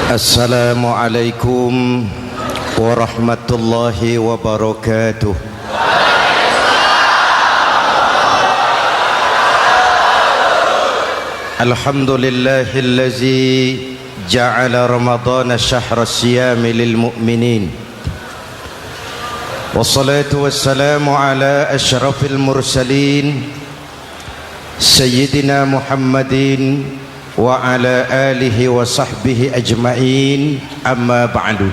Assalamualaikum warahmatullahi wabarakatuh. Alhamdulillahillazi ja'ala ramadhana syahra siyami lil mu'minin. Wassalatu wassalamu ala asyrafil mursalin Sayyidina Muhammadin wa ala alihi wa sahbihi ajma'in, amma ba'du.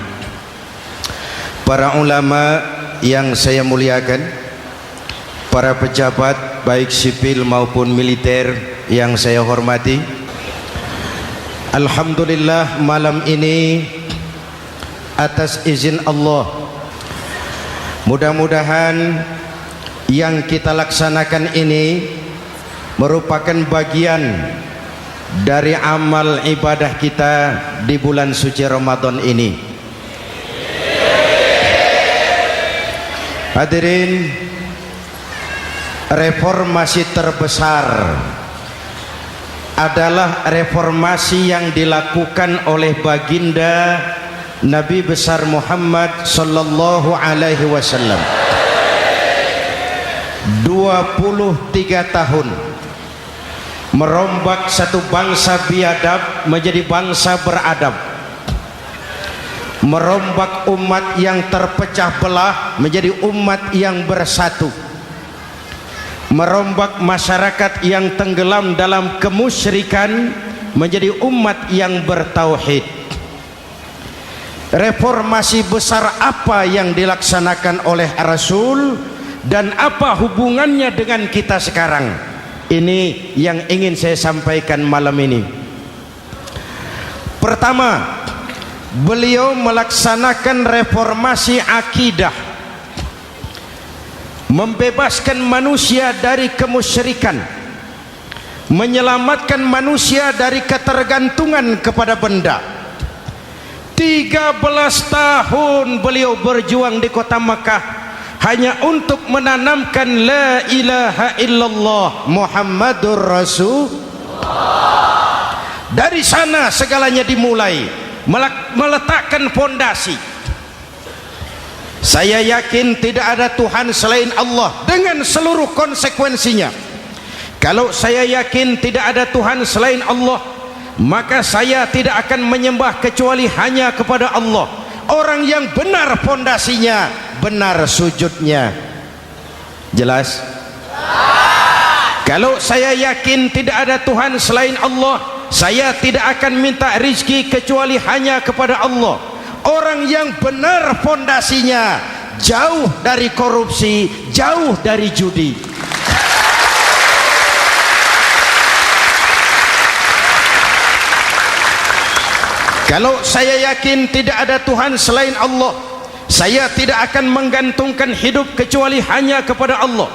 Para ulama yang saya muliakan, para pejabat baik sipil maupun militer yang saya hormati, alhamdulillah malam ini atas izin Allah, mudah-mudahan yang kita laksanakan ini merupakan bagian dari amal ibadah kita di bulan suci Ramadan ini. Hadirin, reformasi terbesar adalah reformasi yang dilakukan oleh baginda Nabi besar Muhammad sallallahu alaihi wasallam. 23 tahun merombak satu bangsa biadab menjadi bangsa beradab, merombak umat yang terpecah belah menjadi umat yang bersatu, merombak masyarakat yang tenggelam dalam kemusyrikan menjadi umat yang bertauhid. Reformasi besar apa yang dilaksanakan oleh Rasul dan apa hubungannya dengan kita sekarang? Ini yang ingin saya sampaikan malam ini. Pertama, beliau melaksanakan reformasi akidah, membebaskan manusia dari kemusyrikan, menyelamatkan manusia dari ketergantungan kepada benda. 13 tahun beliau berjuang di kota Makkah hanya untuk menanamkan la ilaha illallah Muhammadur Rasulullah. Dari sana segalanya dimulai, meletakkan fondasi. Saya yakin tidak ada Tuhan selain Allah dengan seluruh konsekuensinya. Kalau saya yakin tidak ada Tuhan selain Allah, maka saya tidak akan menyembah kecuali hanya kepada Allah. Orang yang benar fondasinya, benar sujudnya. Jelas? Kalau saya yakin tidak ada Tuhan selain Allah, saya tidak akan minta rizki kecuali hanya kepada Allah. Orang yang benar fondasinya, jauh dari korupsi, jauh dari judi. Kalau saya yakin tidak ada Tuhan selain Allah, saya tidak akan menggantungkan hidup kecuali hanya kepada Allah.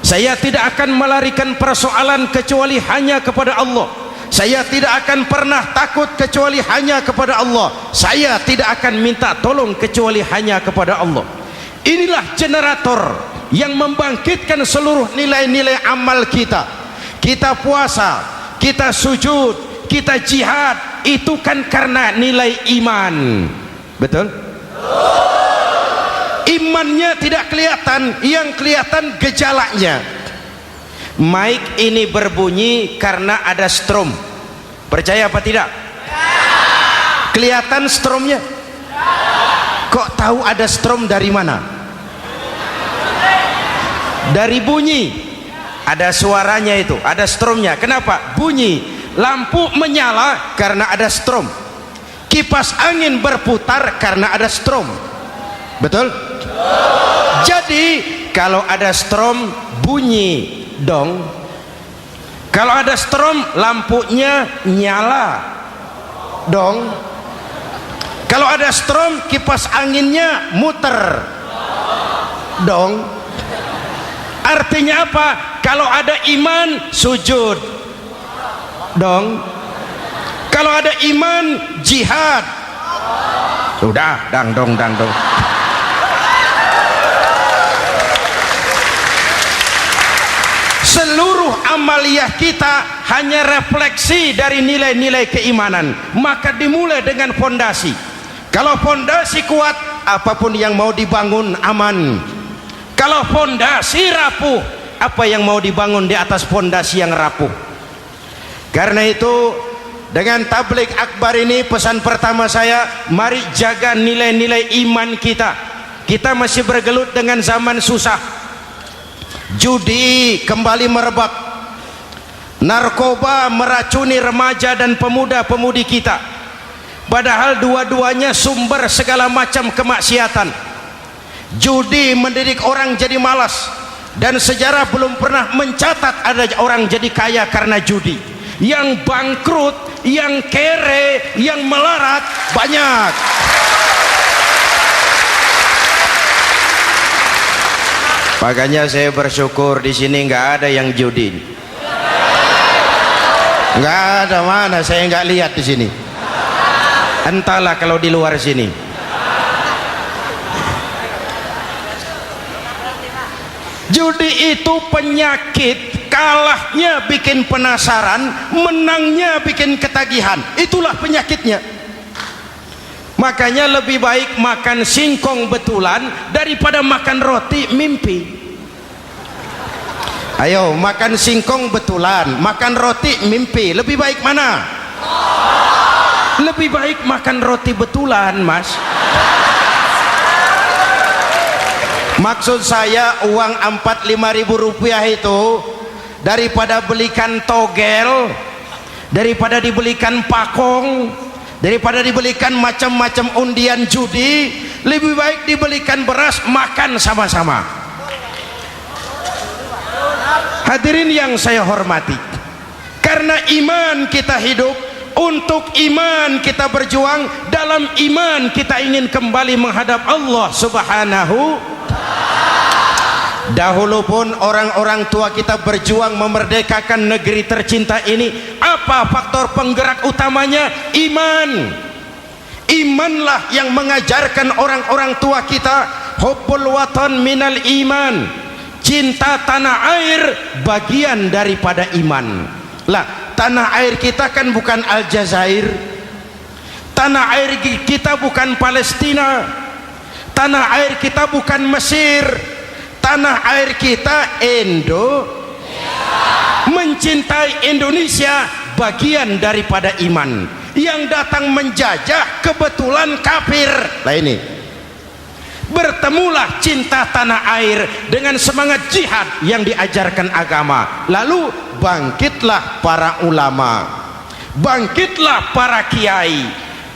Saya tidak akan melarikan persoalan kecuali hanya kepada Allah. Saya tidak akan pernah takut kecuali hanya kepada Allah. Saya tidak akan minta tolong kecuali hanya kepada Allah. Inilah generator yang membangkitkan seluruh nilai-nilai amal kita. Kita puasa, kita sujud, kita jihad, itu kan karena nilai iman. Betul? Imannya tidak kelihatan, yang kelihatan gejalanya. Mic ini berbunyi karena ada strom. Percaya apa tidak? Kelihatan stromnya? Kok tahu ada strom dari mana? Dari bunyi. Ada suaranya itu, ada stromnya. Kenapa? Bunyi. Lampu menyala karena ada strom. Kipas angin berputar karena ada strom. Betul? Jadi kalau ada strom bunyi dong. Kalau ada strom lampunya nyala dong. Kalau ada strom kipas anginnya muter dong. Artinya apa? Kalau ada iman sujud dong. Kalau ada iman jihad. Sudah dangdong. Seluruh amaliyah kita hanya refleksi dari nilai-nilai keimanan, maka dimulai dengan fondasi. Kalau fondasi kuat, apapun yang mau dibangun aman. Kalau fondasi rapuh, apa yang mau dibangun di atas fondasi yang rapuh? Karena itu, dengan tabligh akbar ini, pesan pertama saya, mari jaga nilai-nilai iman kita. Kita masih bergelut dengan zaman susah. Judi kembali merebak, narkoba meracuni remaja dan pemuda-pemudi kita, padahal dua-duanya sumber segala macam kemaksiatan. Judi mendidik orang jadi malas, dan sejarah belum pernah mencatat ada orang jadi kaya karena judi. Yang bangkrut, yang kere, yang melarat banyak. Makanya saya bersyukur di sini nggak ada yang judi. Nggak ada, mana saya nggak lihat di sini. Entahlah kalau di luar sini. Judi itu penyakit, kalahnya bikin penasaran, menangnya bikin ketagihan. Itulah penyakitnya. Makanya lebih baik makan singkong betulan daripada makan roti mimpi. Ayo, makan singkong betulan, makan roti mimpi, lebih baik mana? Lebih baik makan roti betulan, Mas. Maksud saya, uang 4-5 ribu rupiah itu daripada belikan togel, daripada dibelikan pakong, daripada dibelikan macam-macam undian judi, lebih baik dibelikan beras, makan sama-sama. Hadirin yang saya hormati, karena iman kita hidup, untuk iman kita berjuang, dalam iman kita ingin kembali menghadap Allah Subhanahu. Dahulu pun orang-orang tua kita berjuang memerdekakan negeri tercinta ini. Apa faktor penggerak utamanya? Iman. Imanlah yang mengajarkan orang-orang tua kita, hubbul watan minal iman, cinta tanah air bagian daripada iman. Lah, tanah air kita kan bukan Aljazair, tanah air kita bukan Palestina, tanah air kita bukan Mesir, tanah air kita mencintai Indonesia bagian daripada iman. Yang datang menjajah kebetulan kafir. Nah ini, bertemulah cinta tanah air dengan semangat jihad yang diajarkan agama. Lalu bangkitlah para ulama, bangkitlah para kiai,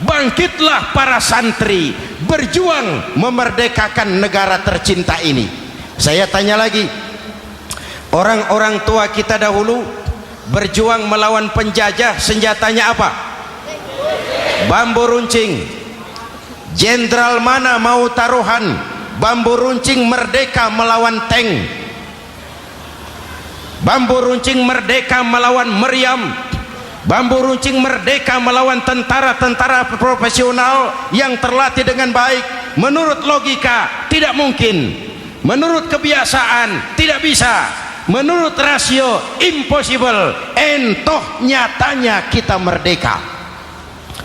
bangkitlah para santri, berjuang memerdekakan negara tercinta ini. Saya tanya lagi, orang-orang tua kita dahulu berjuang melawan penjajah, senjatanya apa? Bambu runcing. Jenderal mana mau taruhan bambu runcing merdeka melawan tank, bambu runcing merdeka melawan meriam, bambu runcing merdeka melawan tentara-tentara profesional yang terlatih dengan baik? Menurut logika tidak mungkin, menurut kebiasaan tidak bisa, menurut rasio impossible. Entoh nyatanya kita merdeka.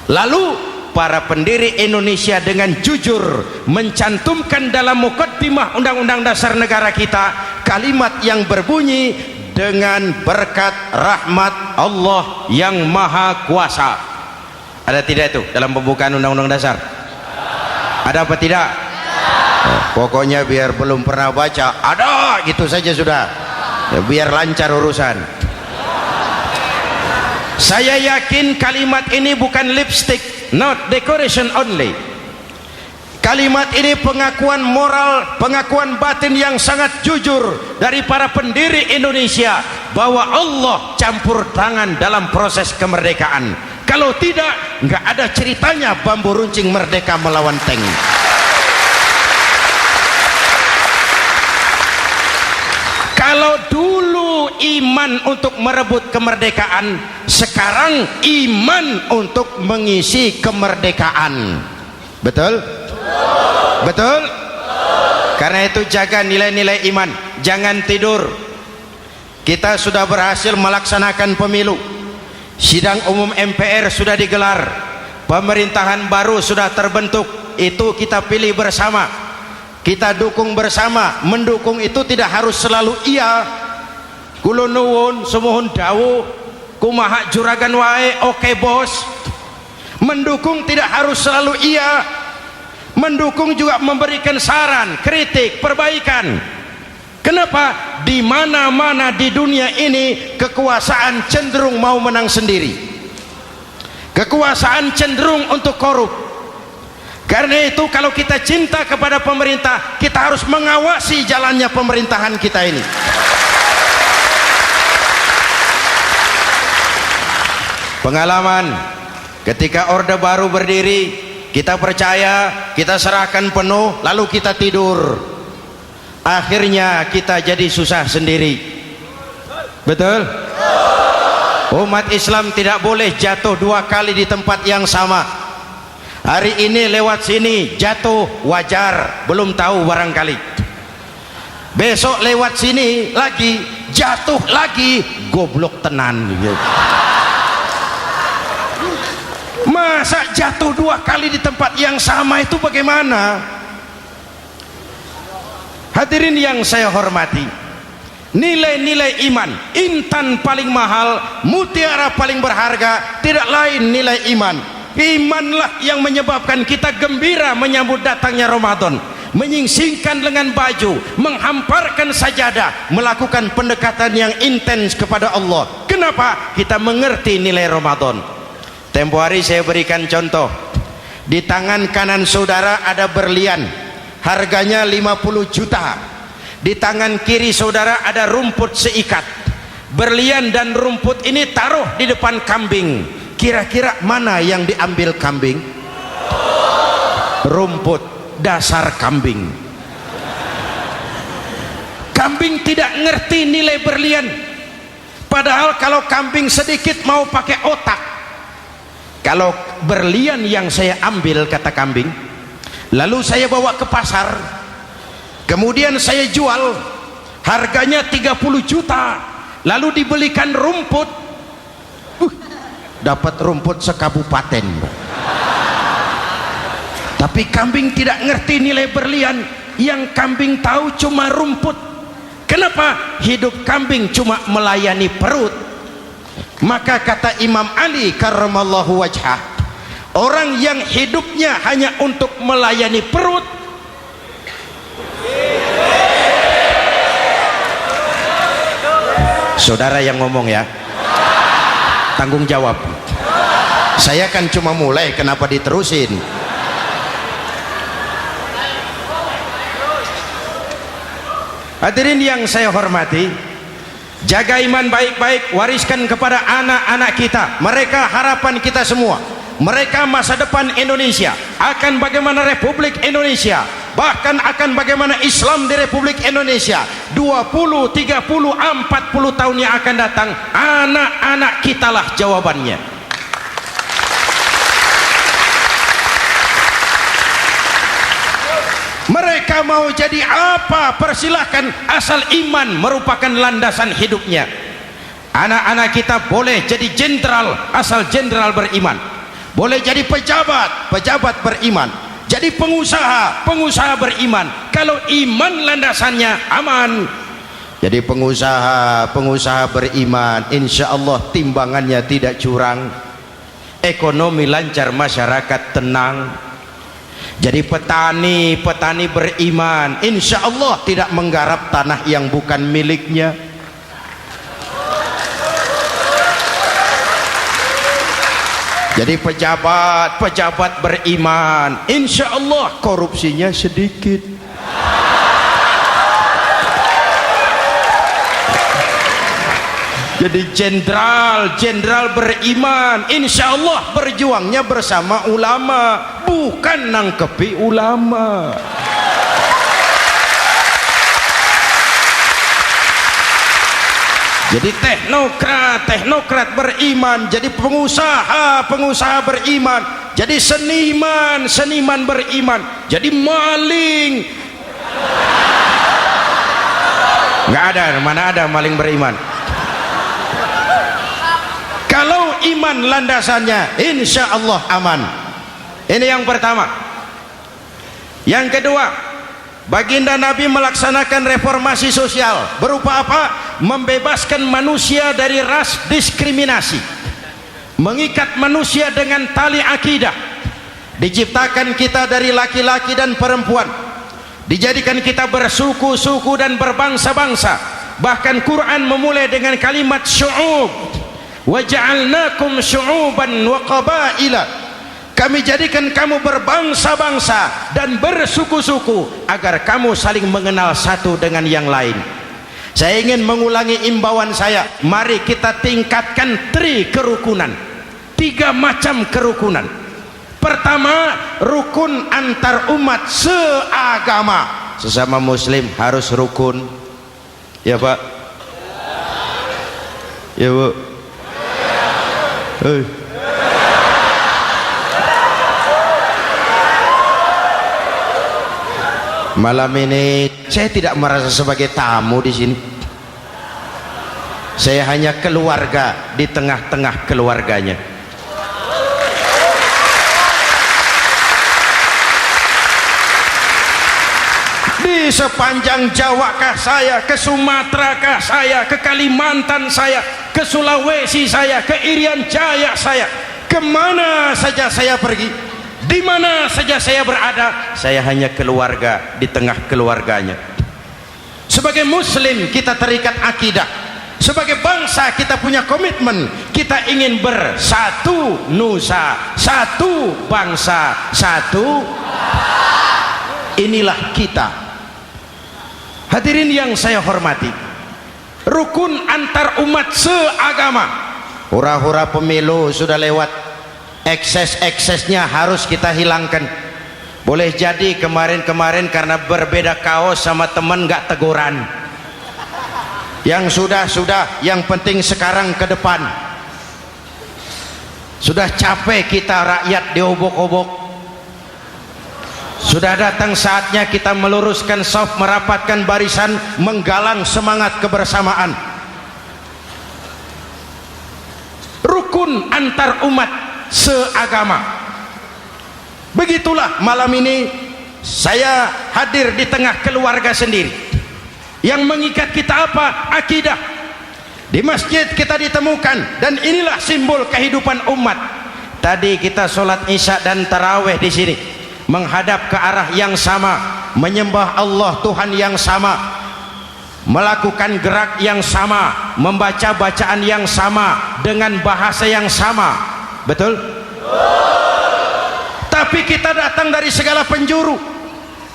Lalu para pendiri Indonesia dengan jujur mencantumkan dalam mukaddimah Undang-Undang Dasar Negara kita kalimat yang berbunyi, dengan berkat rahmat Allah yang Maha Kuasa. Ada tidak itu dalam pembukaan Undang-Undang Dasar? Ada apa tidak? Pokoknya biar belum pernah baca, ada gitu saja sudah ya, biar lancar urusan. Saya yakin kalimat ini bukan lipstick, not decoration only. Kalimat ini pengakuan moral, pengakuan batin yang sangat jujur dari para pendiri Indonesia bahwa Allah campur tangan dalam proses kemerdekaan. Kalau tidak, nggak ada ceritanya bambu runcing merdeka melawan tank. Kalau dulu iman untuk merebut kemerdekaan, sekarang iman untuk mengisi kemerdekaan. Betul? Betul? Karena itu jaga nilai-nilai iman, jangan tidur. kita sudah berhasil melaksanakan pemilu, sidang umum MPR sudah digelar, pemerintahan baru sudah terbentuk. Itu kita pilih bersama, kita dukung bersama. Mendukung itu tidak harus selalu iya, kula nuwun semohon dawuh kumaha juragan wae oke bos. Mendukung tidak harus selalu iya, mendukung juga memberikan saran, kritik, perbaikan. Kenapa? Di mana-mana di dunia ini kekuasaan cenderung mau menang sendiri, kekuasaan cenderung untuk korup. Karena itu kalau kita cinta kepada pemerintah, kita harus mengawasi jalannya pemerintahan kita ini. Pengalaman ketika Orde Baru berdiri, kita percaya, kita serahkan penuh, lalu kita tidur. Akhirnya kita jadi susah sendiri. Betul? Umat Islam tidak boleh jatuh dua kali di tempat yang sama. Hari ini lewat sini jatuh wajar, belum tahu barangkali. Besok lewat sini lagi jatuh lagi, goblok tenan. Masa jatuh dua kali di tempat yang sama itu bagaimana? Hadirin yang saya hormati, nilai-nilai iman, intan paling mahal, mutiara paling berharga, tidak lain nilai iman. Imanlah yang menyebabkan kita gembira menyambut datangnya Ramadan, menyingsingkan lengan baju, menghamparkan sajadah, melakukan pendekatan yang intens kepada Allah. Kenapa? Kita mengerti nilai Ramadan. Tempo hari saya berikan contoh, di tangan kanan saudara ada berlian, harganya 50 juta. Di tangan kiri saudara ada rumput seikat. Berlian dan rumput ini taruh di depan kambing. Kira-kira mana yang diambil kambing? Rumput, dasar kambing. Kambing tidak ngerti nilai berlian. Padahal kalau kambing sedikit mau pakai otak. Kalau berlian yang saya ambil, kata kambing, lalu saya bawa ke pasar, kemudian saya jual, harganya 30 juta, lalu dibelikan rumput, dapat rumput sekabupaten. Tapi kambing tidak ngerti nilai berlian, yang kambing tahu cuma rumput. Kenapa? Hidup kambing cuma melayani perut. Maka kata Imam Ali karramallahu wajhah, orang yang hidupnya hanya untuk melayani perut, saudara yang ngomong ya, tanggung jawab. Saya kan cuma mulai, kenapa diterusin? Hadirin yang saya hormati, jaga iman baik-baik, wariskan kepada anak-anak kita. Mereka harapan kita semua, mereka masa depan Indonesia. Akan bagaimana Republik Indonesia, bahkan akan bagaimana Islam di Republik Indonesia 20, 30, 40 tahun yang akan datang, anak-anak kitalah jawabannya. Mereka mau jadi apa, persilahkan, asal iman merupakan landasan hidupnya. Anak-anak kita boleh jadi jenderal asal jenderal beriman, boleh jadi pejabat, pejabat beriman, jadi pengusaha, pengusaha beriman. Kalau iman landasannya aman, jadi pengusaha, pengusaha beriman, insya Allah timbangannya tidak curang, ekonomi lancar, masyarakat tenang. Jadi petani, petani beriman, insya Allah tidak menggarap tanah yang bukan miliknya. Jadi pejabat, pejabat beriman, insya Allah korupsinya sedikit. Jadi jenderal, jenderal beriman, insya Allah berjuangnya bersama ulama, bukan nangkepi ulama. Jadi teknokrat, teknokrat beriman, jadi pengusaha, pengusaha beriman, jadi seniman, seniman beriman, jadi maling. Nggak ada, mana ada maling beriman? iman landasannya, insya Allah aman. Ini yang pertama. Yang kedua, baginda Nabi melaksanakan reformasi sosial. Berupa apa? Membebaskan manusia dari ras diskriminasi, mengikat manusia dengan tali akidah. Diciptakan kita dari laki-laki dan perempuan, dijadikan kita bersuku-suku dan berbangsa-bangsa. Bahkan Quran memulai dengan kalimat syu'ub, wa ja'alnakum syu'uban wa qabaila. Kami jadikan kamu berbangsa-bangsa dan bersuku-suku agar kamu saling mengenal satu dengan yang lain. Saya ingin mengulangi imbauan saya, mari kita tingkatkan kerukunan, 3 macam kerukunan. Pertama, rukun antar umat seagama. Sesama muslim harus rukun. Ya Pak? Ya Bu? Malam ini saya tidak merasa sebagai tamu di sini. Saya hanya keluarga di tengah-tengah keluarganya. Di sepanjang Jawa kah saya, ke Sumatera kah saya, ke Kalimantan saya, ke Sulawesi saya, ke Irian Jaya saya, kemana saja saya pergi, di mana saja saya berada, saya hanya keluarga di tengah keluarganya. Sebagai muslim kita terikat akidah, sebagai bangsa kita punya komitmen, kita ingin bersatu nusa, satu bangsa, satu. Inilah kita. Hadirin yang saya hormati, rukun antar umat seagama. Hura-hura pemilu sudah lewat, ekses-eksesnya harus kita hilangkan. Boleh jadi kemarin-kemarin karena berbeda kaos sama teman gak teguran. Yang sudah-sudah, yang penting sekarang ke depan. Sudah capek kita rakyat diobok-obok. Sudah datang saatnya kita meluruskan saf, merapatkan barisan, menggalang semangat kebersamaan. Rukun antar umat seagama. Begitulah malam ini saya hadir di tengah keluarga sendiri. Yang mengikat kita apa? Akidah. Di masjid kita ditemukan, dan inilah simbol kehidupan umat. Tadi kita sholat isya dan taraweh di sini, menghadap ke arah yang sama, menyembah Allah Tuhan yang sama, melakukan gerak yang sama, membaca bacaan yang sama, dengan bahasa yang sama. Betul? Tapi kita datang dari segala penjuru.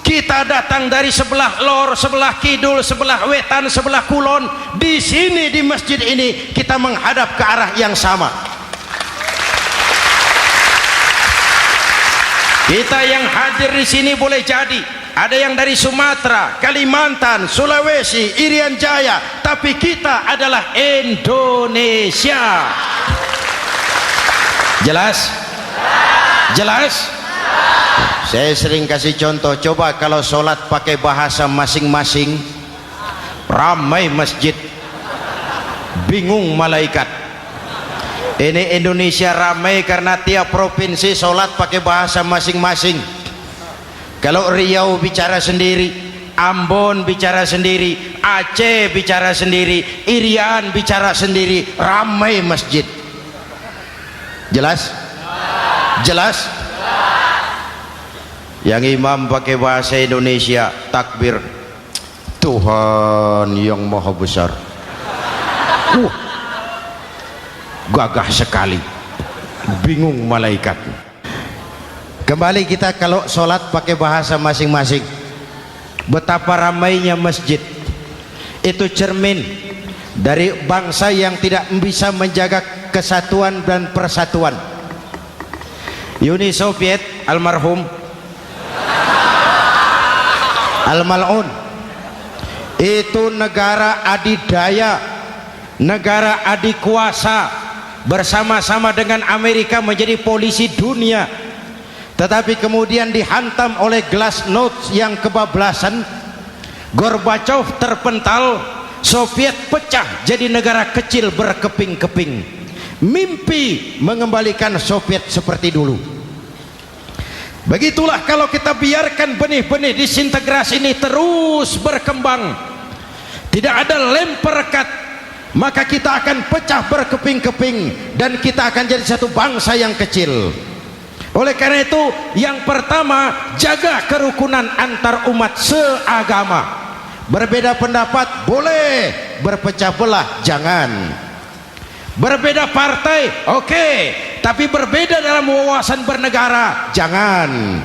Kita datang dari sebelah lor, sebelah kidul, sebelah wetan, sebelah kulon. Di sini di masjid ini kita menghadap ke arah yang sama. Kita yang hadir di sini boleh jadi ada yang dari Sumatera, Kalimantan, Sulawesi, Irian Jaya, tapi kita adalah Indonesia. Jelas? Jelas? Saya sering kasih contoh, coba kalau sholat pakai bahasa masing-masing, ramai masjid, bingung malaikat. Ini Indonesia ramai karena tiap provinsi sholat pakai bahasa masing-masing. Kalau Riau bicara sendiri, Ambon bicara sendiri, Aceh bicara sendiri, Irian bicara sendiri, ramai masjid. Jelas? Jelas? Yang imam pakai bahasa Indonesia, takbir, Tuhan yang maha besar. Gagah sekali, bingung malaikat. Kembali kita kalau sholat pakai bahasa masing-masing. Betapa ramainya masjid, itu cermin dari bangsa yang tidak bisa menjaga kesatuan dan persatuan. Uni Soviet almarhum Al-Mal'un itu negara adidaya, negara adikuasa, bersama-sama dengan Amerika menjadi polisi dunia. Tetapi kemudian dihantam oleh glasnost yang kebablasan, Gorbachev terpental, Soviet pecah jadi negara kecil berkeping-keping. mimpi mengembalikan Soviet seperti dulu. Begitulah kalau kita biarkan benih-benih disintegrasi ini terus berkembang, tidak ada lem perekat, maka kita akan pecah berkeping-keping dan kita akan jadi satu bangsa yang kecil. Oleh karena itu, yang pertama, jaga kerukunan antar umat seagama. Berbeda pendapat boleh, berpecah belah jangan. Berbeda partai oke, tapi berbeda dalam wawasan bernegara jangan.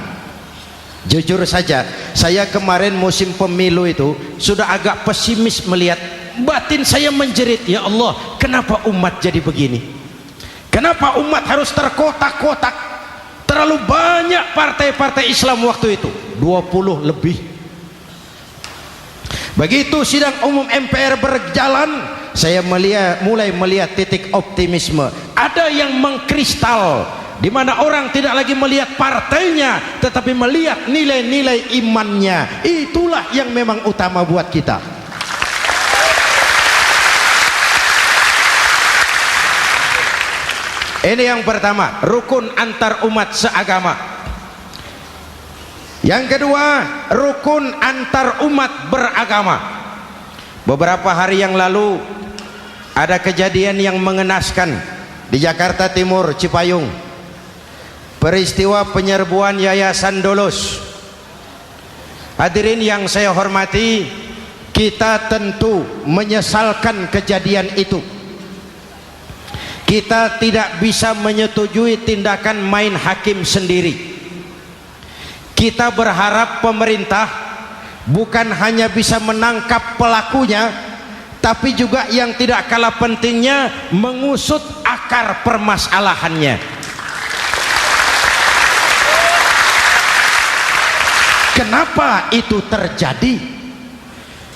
Jujur saja, saya kemarin musim pemilu itu sudah agak pesimis melihat, batin saya menjerit, ya Allah, kenapa umat jadi begini? Kenapa umat harus terkotak-kotak? Terlalu banyak partai-partai Islam waktu itu, 20 lebih. Begitu sidang umum MPR berjalan, saya mulai melihat titik optimisme. Ada yang mengkristal, di mana orang tidak lagi melihat partainya, tetapi melihat nilai-nilai imannya. Itulah yang memang utama buat kita. Ini yang pertama, rukun antar umat seagama. Yang kedua, rukun antar umat beragama. Beberapa hari yang lalu ada kejadian yang mengenaskan di Jakarta Timur, Cipayung. Peristiwa penyerbuan Yayasan Dolos. Hadirin yang saya hormati, kita tentu menyesalkan kejadian itu. Kita tidak bisa menyetujui tindakan main hakim sendiri. Kita berharap pemerintah bukan hanya bisa menangkap pelakunya, tapi juga yang tidak kalah pentingnya mengusut akar permasalahannya. Kenapa itu terjadi?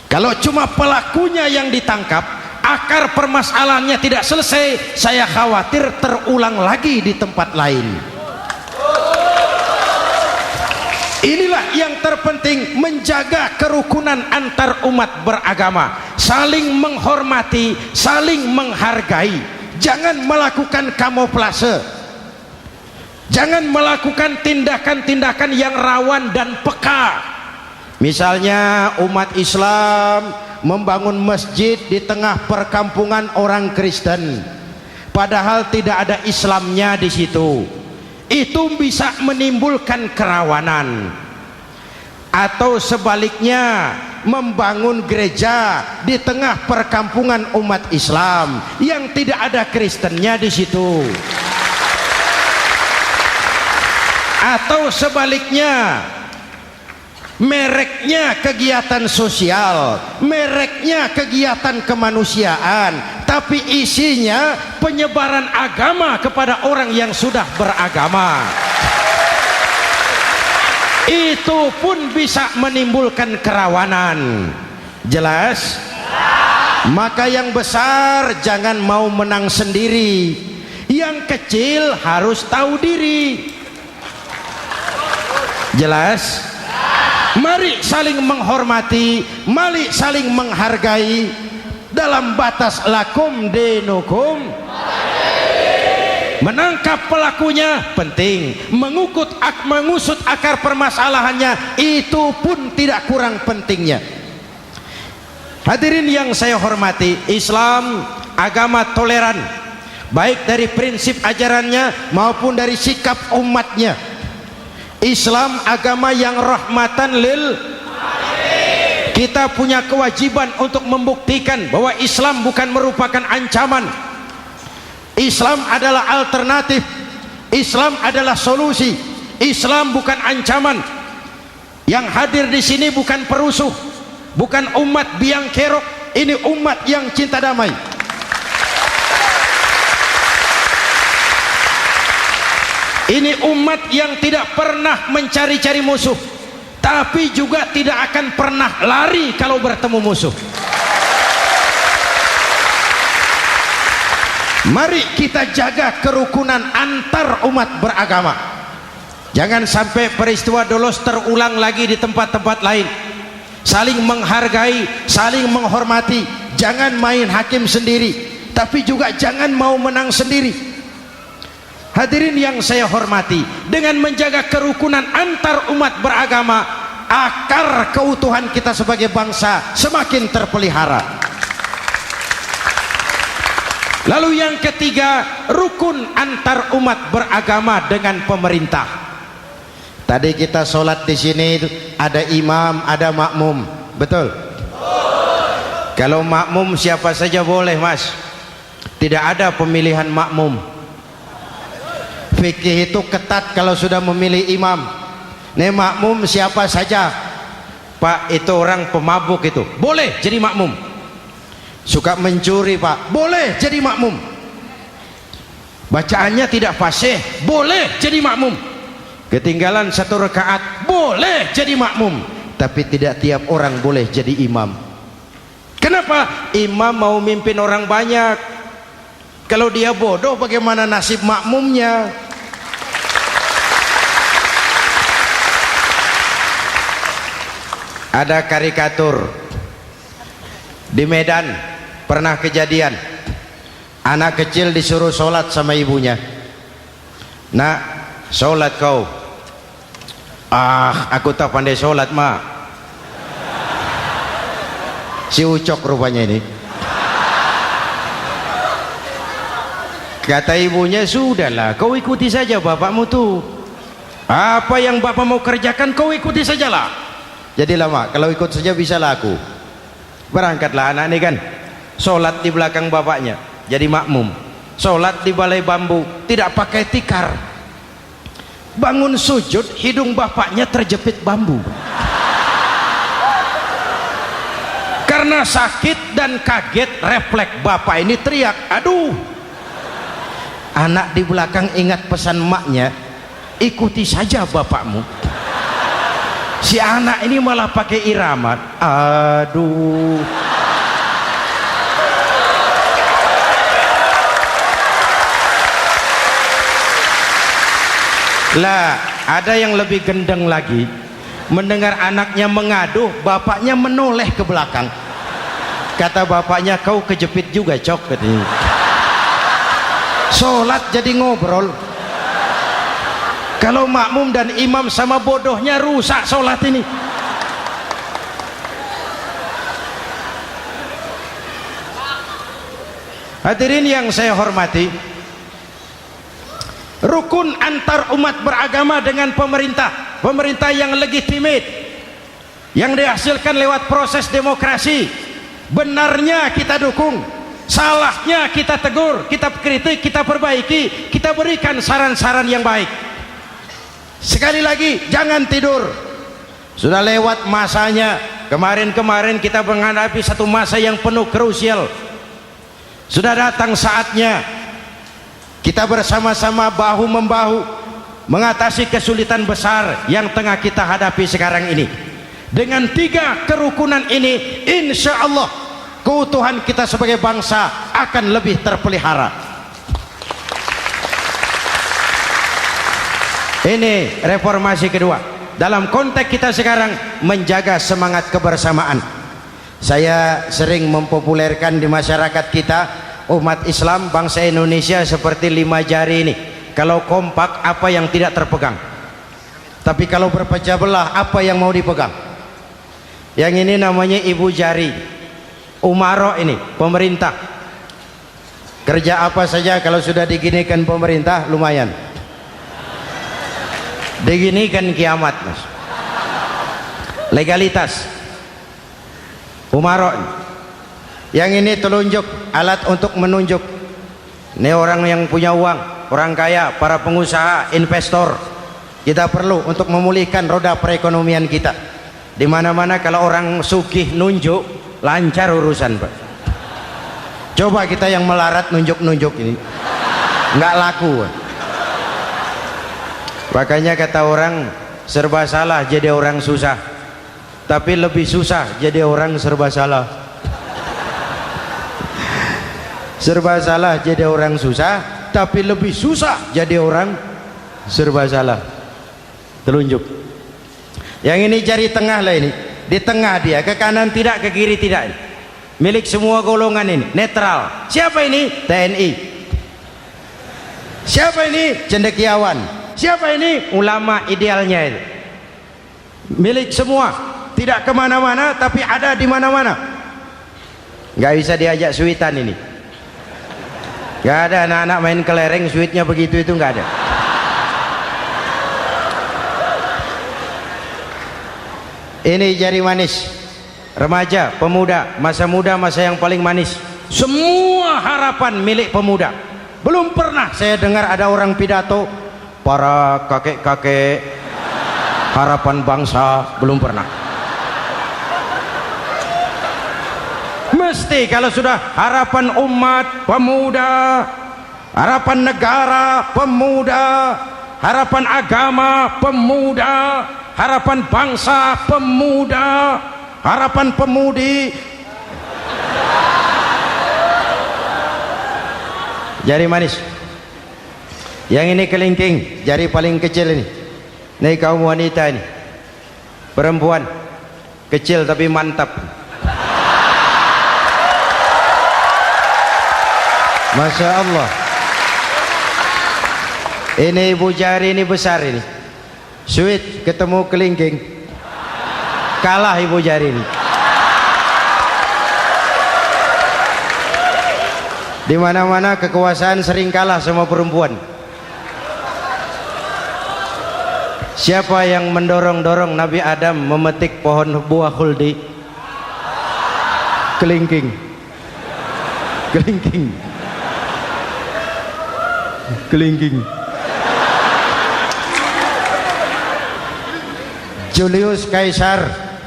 Kalau cuma pelakunya yang ditangkap, akar permasalahannya tidak selesai, saya khawatir terulang lagi di tempat lain. Inilah yang terpenting, menjaga kerukunan antar umat beragama, saling menghormati, saling menghargai. Jangan melakukan kamuflase, jangan melakukan tindakan-tindakan yang rawan dan peka. Misalnya umat Islam membangun masjid di tengah perkampungan orang Kristen, padahal tidak ada Islamnya di situ. Itu bisa menimbulkan kerawanan. Atau sebaliknya, membangun gereja di tengah perkampungan umat Islam yang tidak ada Kristennya di situ. Atau sebaliknya, mereknya kegiatan sosial, mereknya kegiatan kemanusiaan, tapi isinya penyebaran agama kepada orang yang sudah beragama. Itu pun bisa menimbulkan kerawanan. Jelas? Maka yang besar jangan mau menang sendiri, yang kecil harus tahu diri. Jelas? Mari saling menghormati, mari saling menghargai dalam batas lakum dinukum. Menangkap pelakunya penting, mengusut akar permasalahannya itu pun tidak kurang pentingnya. Hadirin yang saya hormati, Islam agama toleran, baik dari prinsip ajarannya maupun dari sikap umatnya. Islam agama yang rahmatan lil alamin. Kita punya kewajiban untuk membuktikan bahwa Islam bukan merupakan ancaman. Islam adalah alternatif. Islam adalah solusi. Islam bukan ancaman. Yang hadir di sini bukan perusuh, bukan umat biang kerok. Ini umat yang cinta damai. Ini umat yang tidak pernah mencari-cari musuh, tapi juga tidak akan pernah lari kalau bertemu musuh. Mari kita jaga kerukunan antar umat beragama. Jangan sampai peristiwa Dolos terulang lagi di tempat-tempat lain. Saling menghargai, saling menghormati. Jangan main hakim sendiri, tapi juga jangan mau menang sendiri. Hadirin yang saya hormati, dengan menjaga kerukunan antar umat beragama, akar keutuhan kita sebagai bangsa semakin terpelihara. Lalu yang ketiga, rukun antar umat beragama dengan pemerintah. Tadi kita sholat di sini ada imam, ada makmum, betul? Kalau makmum siapa saja boleh, Mas. Tidak ada pemilihan makmum. Fikih itu ketat kalau sudah memilih imam. Nih makmum siapa saja. Pak, itu orang pemabuk itu, boleh jadi makmum. Suka mencuri, Pak, boleh jadi makmum. Bacaannya tidak fasih, boleh jadi makmum. Ketinggalan 1 rakaat, boleh jadi makmum. Tapi tidak tiap orang boleh jadi imam. Kenapa? Imam mau mimpin orang banyak. Kalau dia bodoh, bagaimana nasib makmumnya? Ada karikatur di Medan, pernah kejadian anak kecil disuruh sholat sama ibunya. Nak, sholat kau. Ah, aku tak pandai sholat, mak. Si Ucok rupanya ini. Kata ibunya, sudahlah, kau ikuti saja bapakmu tuh. Apa yang bapak mau kerjakan, kau ikuti sajalah. Jadi lama, kalau ikut saja bisa laku. Berangkatlah anak ini kan, sholat di belakang bapaknya, jadi makmum. Sholat di balai bambu, tidak pakai tikar. Bangun sujud, hidung bapaknya terjepit bambu. Karena sakit dan kaget, refleks bapak ini teriak, aduh. Anak di belakang ingat pesan maknya, ikuti saja bapakmu. Si anak ini malah pakai irama, aduh. Lah, ada yang lebih gendeng lagi. Mendengar anaknya mengadu, bapaknya menoleh ke belakang. Kata bapaknya, kau kejepit juga, Cok, katanya. Sholat jadi ngobrol. Kalau makmum dan imam sama bodohnya, rusak sholat ini. Hadirin yang saya hormati, rukun antar umat beragama dengan pemerintah, pemerintah yang legitimate, yang dihasilkan lewat proses demokrasi. Benarnya kita dukung, salahnya kita tegur, kita kritik, kita perbaiki, kita berikan saran-saran yang baik. Sekali lagi, jangan tidur. Sudah lewat masanya. Kemarin-kemarin kita menghadapi satu masa yang penuh krusial. Sudah datang saatnya kita bersama-sama bahu membahu mengatasi kesulitan besar yang tengah kita hadapi sekarang ini. Dengan 3 kerukunan ini, insya Allah keutuhan kita sebagai bangsa akan lebih terpelihara. Ini reformasi kedua. Dalam konteks kita sekarang, menjaga semangat kebersamaan. Saya sering mempopulerkan di masyarakat kita, umat Islam bangsa Indonesia seperti 5 jari ini. Kalau kompak, apa yang tidak terpegang? Tapi kalau berpecah belah, apa yang mau dipegang? Yang ini namanya ibu jari. Umaro ini, pemerintah. Kerja apa saja kalau sudah diginikan pemerintah, lumayan. Diginikan kiamat, Mas. Legalitas. Umaro. Yang ini telunjuk, alat untuk menunjuk. Ini orang yang punya uang, orang kaya, para pengusaha, investor. Kita perlu untuk memulihkan roda perekonomian kita. Di mana-mana kalau orang sugih nunjuk, lancar urusan, Pak. Coba kita yang melarat nunjuk-nunjuk ini, nggak laku, Pak. Makanya kata orang, serba salah jadi orang susah, tapi lebih susah jadi orang serba salah. Serba salah jadi orang susah, tapi lebih susah jadi orang serba salah. Telunjuk. Yang ini jari tengah lah ini, di tengah dia, ke kanan tidak, ke kiri tidak. milik semua golongan ini, netral. Siapa ini? TNI. Siapa ini? Cendekiawan. Siapa ini? Ulama idealnya itu. Milik semua, tidak kemana-mana tapi ada di mana-mana. Nggak bisa diajak suitan ini. Nggak ada anak-anak main kelereng suitnya begitu, itu nggak ada. Ini jari manis remaja, pemuda, masa muda, masa yang paling manis. Semua harapan milik pemuda. Belum pernah saya dengar ada orang pidato para kakek-kakek harapan bangsa, belum pernah. Mesti kalau sudah harapan umat, pemuda, harapan negara, pemuda, harapan agama, pemuda, harapan bangsa, pemuda, harapan pemudi. Jari manis. Yang ini kelingking, jari paling kecil ini. Nih kaum wanita ini, perempuan kecil tapi mantap. Masya Allah. Ini ibu jari ini besar ini. Sweet ketemu kelingking, kalah ibu jari ini. Di mana-mana kekuasaan sering kalah sama perempuan. Siapa yang mendorong-dorong Nabi Adam memetik pohon buah khuldi? Kelingking. Kelingking. Kelingking. Julius Caesar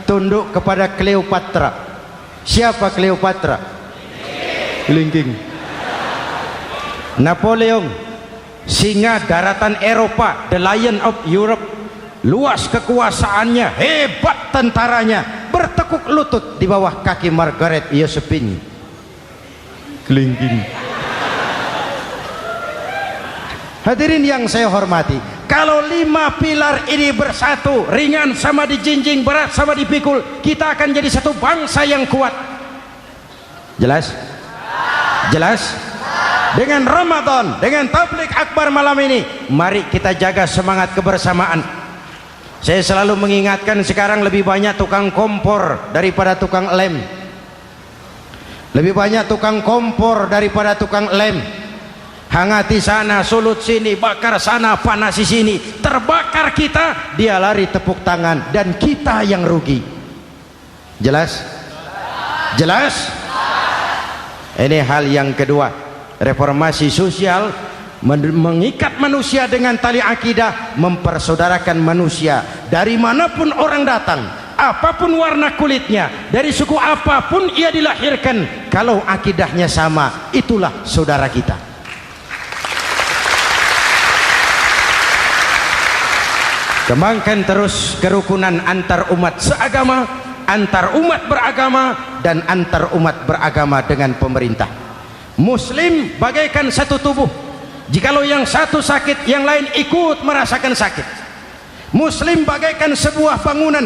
tunduk kepada Cleopatra. Siapa Cleopatra? Kelingking. Napoleon, singa daratan Eropa, the Lion of Europe, luas kekuasaannya, hebat tentaranya, bertekuk lutut di bawah kaki Margaret Josephine. Kelingking. Hadirin yang saya hormati, kalau 5 pilar ini bersatu, ringan sama dijinjing, berat sama dipikul, kita akan jadi satu bangsa yang kuat. Jelas? Jelas? Dengan Ramadan, dengan tabligh akbar malam ini, mari kita jaga semangat kebersamaan. Saya selalu mengingatkan, sekarang lebih banyak tukang kompor daripada tukang lem. Lebih banyak tukang kompor daripada tukang lem. Hangati sana, sulut sini, bakar sana, panasi sini, terbakar kita, dia lari tepuk tangan, dan kita yang rugi. Jelas? Jelas? Ini hal yang kedua. Reformasi sosial mengikat manusia dengan tali akidah, mempersaudarakan manusia dari manapun orang datang, apapun warna kulitnya, dari suku apapun ia dilahirkan, kalau akidahnya sama, itulah saudara kita. Kembangkan terus kerukunan antar umat seagama, antar umat beragama, dan antar umat beragama dengan pemerintah. Muslim bagaikan satu tubuh. Jikalau yang satu sakit, yang lain ikut merasakan sakit. Muslim bagaikan sebuah bangunan,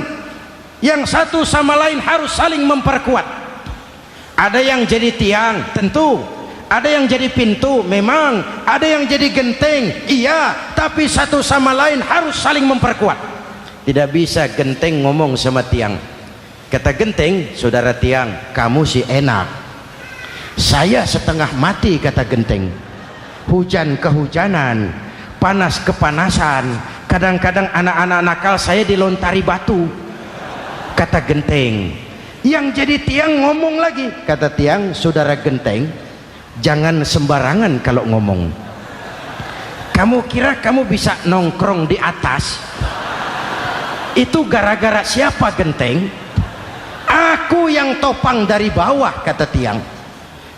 yang satu sama lain harus saling memperkuat. Ada yang jadi tiang, tentu. Ada yang jadi pintu, memang. Ada yang jadi genteng, iya. Tapi satu sama lain harus saling memperkuat. Tidak bisa genteng ngomong sama tiang. Kata genteng, saudara tiang, kamu sih enak. Saya setengah mati, kata genteng. Hujan kehujanan, panas kepanasan, kadang-kadang anak-anak nakal saya dilontari batu, kata genteng. Yang jadi tiang ngomong lagi, kata tiang, saudara genteng, jangan sembarangan kalau ngomong. Kamu kira kamu bisa nongkrong di atas? Itu gara-gara siapa, genteng? Aku yang topang dari bawah, kata tiang.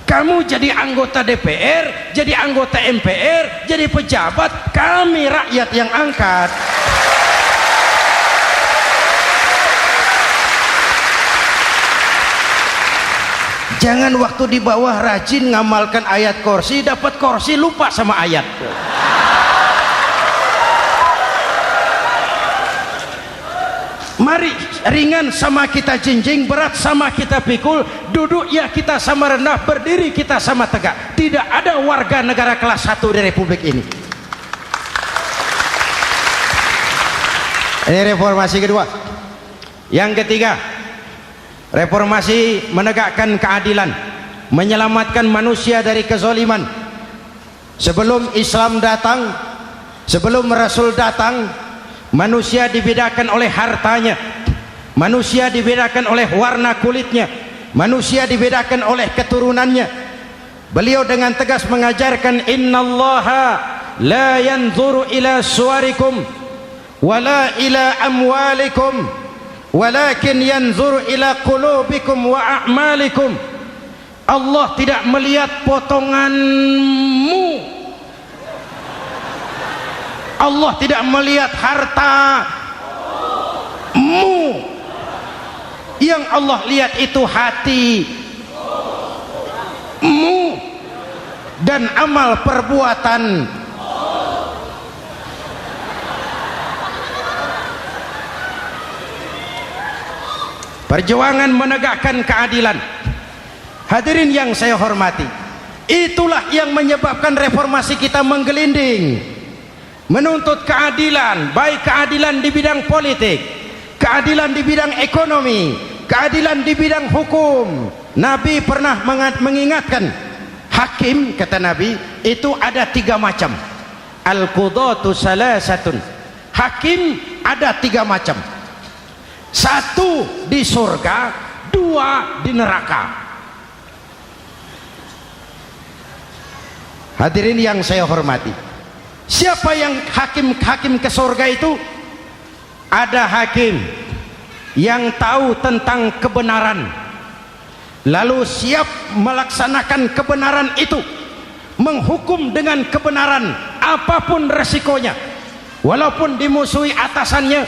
Kamu jadi anggota DPR, jadi anggota MPR, jadi pejabat, kami rakyat yang angkat. Jangan waktu di bawah rajin ngamalkan ayat kursi, dapat kursi lupa sama ayat. Mari ringan sama kita jinjing, berat sama kita pikul, duduk ya kita sama rendah, berdiri kita sama tegak. Tidak ada warga negara kelas 1 di Republik ini. Ini reformasi kedua. Yang ketiga, reformasi menegakkan keadilan, menyelamatkan manusia dari kezaliman. Sebelum Islam datang, sebelum Rasul datang, manusia dibedakan oleh hartanya, manusia dibedakan oleh warna kulitnya, manusia dibedakan oleh keturunannya. Beliau dengan tegas mengajarkan, innallaha la yanzuru ila suwarikum wala ila amwalikum walakin yanzuru ila qulubikum wa a'malikum. Allah tidak melihat potonganmu, Allah tidak melihat hartamu, yang Allah lihat itu hatimu dan amal perbuatan. Perjuangan menegakkan keadilan. Hadirin yang saya hormati, itulah yang menyebabkan reformasi kita menggelinding, menuntut keadilan, baik keadilan di bidang politik, keadilan di bidang ekonomi, keadilan di bidang hukum. Nabi pernah mengingatkan, hakim, kata Nabi, itu ada 3 macam. Al-qudatu salasatun. Hakim ada 3 macam. 1 di surga, 2 di neraka. Hadirin yang saya hormati, siapa yang hakim ke surga itu? Ada hakim yang tahu tentang kebenaran, lalu siap melaksanakan kebenaran itu, menghukum dengan kebenaran apapun resikonya, walaupun dimusuhi atasannya,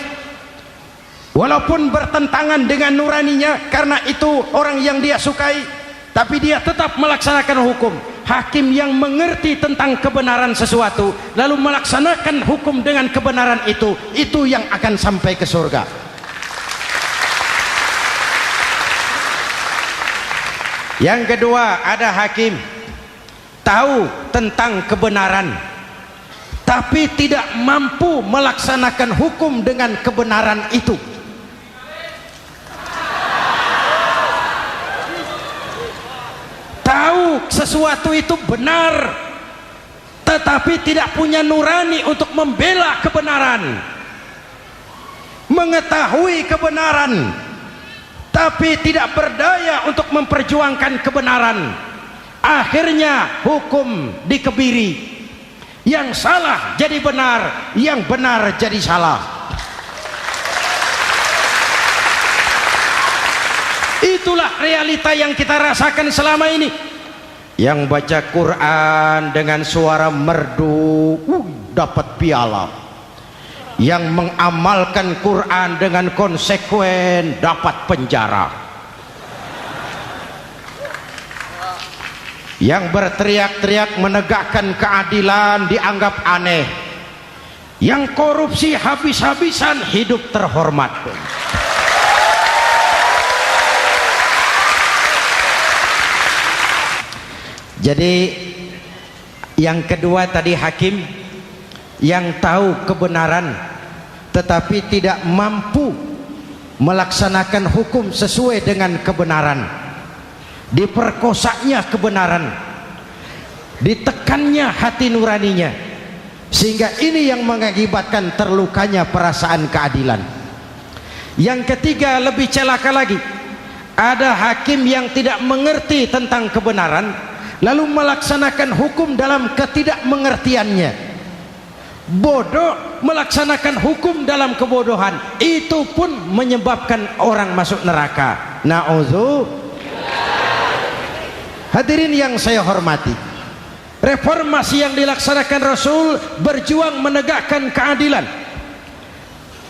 walaupun bertentangan dengan nuraninya, karena itu orang yang dia sukai, tapi dia tetap melaksanakan hukum. Hakim yang mengerti tentang kebenaran sesuatu lalu melaksanakan hukum dengan kebenaran itu yang akan sampai ke surga. Yang kedua, ada hakim tahu tentang kebenaran tapi tidak mampu melaksanakan hukum dengan kebenaran itu. Tahu sesuatu itu benar tetapi tidak punya nurani untuk membela kebenaran, mengetahui kebenaran tapi tidak berdaya untuk memperjuangkan kebenaran. Akhirnya hukum dikebiri, yang salah jadi benar, yang benar jadi salah. Itulah realita yang kita rasakan selama ini. Yang baca Quran dengan suara merdu dapat piala, yang mengamalkan Quran dengan konsekuen dapat penjara, yang berteriak-teriak menegakkan keadilan dianggap aneh, yang korupsi habis-habisan hidup terhormat. Jadi yang kedua tadi hakim yang tahu kebenaran tetapi tidak mampu melaksanakan hukum sesuai dengan kebenaran, diperkosanya kebenaran, ditekannya hati nuraninya, sehingga ini yang mengakibatkan terlukanya perasaan keadilan. Yang ketiga lebih celaka lagi, ada hakim yang tidak mengerti tentang kebenaran lalu melaksanakan hukum dalam ketidakmengertiannya, bodoh melaksanakan hukum dalam kebodohan, itu pun menyebabkan orang masuk neraka. Na'udzubillah. Hadirin yang saya hormati, reformasi yang dilaksanakan Rasul berjuang menegakkan keadilan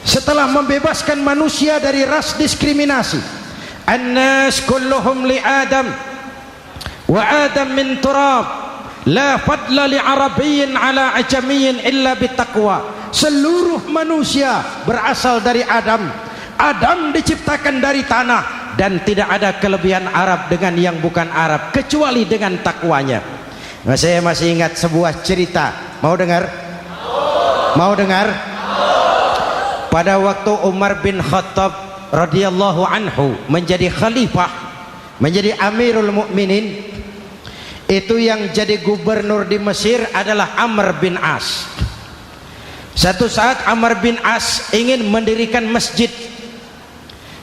setelah membebaskan manusia dari ras diskriminasi. An-nas kulluhum li Adam wa Adam min turab, la fadla li arabiyyin ala ajamiyyin illa bitaqwa. Seluruh manusia berasal dari Adam. Adam diciptakan dari tanah, dan tidak ada kelebihan Arab dengan yang bukan Arab kecuali dengan takwanya. Nah, saya masih ingat sebuah cerita. Mau dengar? Mau dengar? Pada waktu Umar bin Khattab radhiyallahu anhu menjadi khalifah, menjadi Amirul Mukminin, itu yang jadi gubernur di Mesir adalah Amr bin As. Satu saat Amr bin As ingin mendirikan masjid,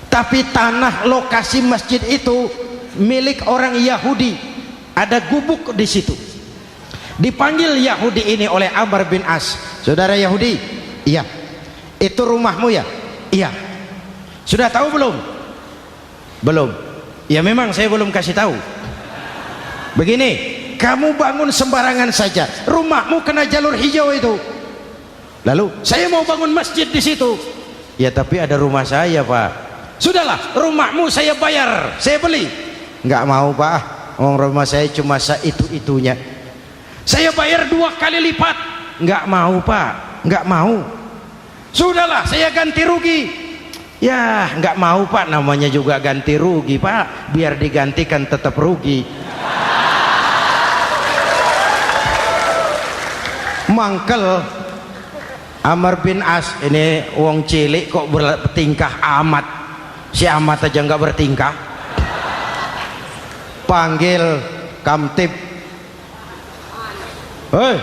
tapi tanah lokasi masjid itu milik orang Yahudi, ada gubuk di situ. Dipanggil Yahudi ini oleh Amr bin As. Saudara Yahudi, iya. Itu rumahmu ya? Iya. Sudah tahu belum? Belum. Ya memang saya belum kasih tahu. Begini, kamu bangun sembarangan saja, rumahmu kena jalur hijau itu. Lalu saya mau bangun masjid di situ. Ya tapi ada rumah saya, Pak. Sudahlah, rumahmu saya bayar, saya beli. Enggak mau, Pak. Rumah saya cuma itu-itunya. Saya bayar 2 kali lipat. Enggak mau, Pak. Enggak mau. Sudahlah, saya ganti rugi. Ya enggak mau, Pak. Namanya juga ganti rugi, Pak. Biar digantikan tetap rugi. Mangkel Amr bin As ini wong cilik kok bertingkah amat. Si amat aja enggak bertingkah. Panggil kamtib. Hei,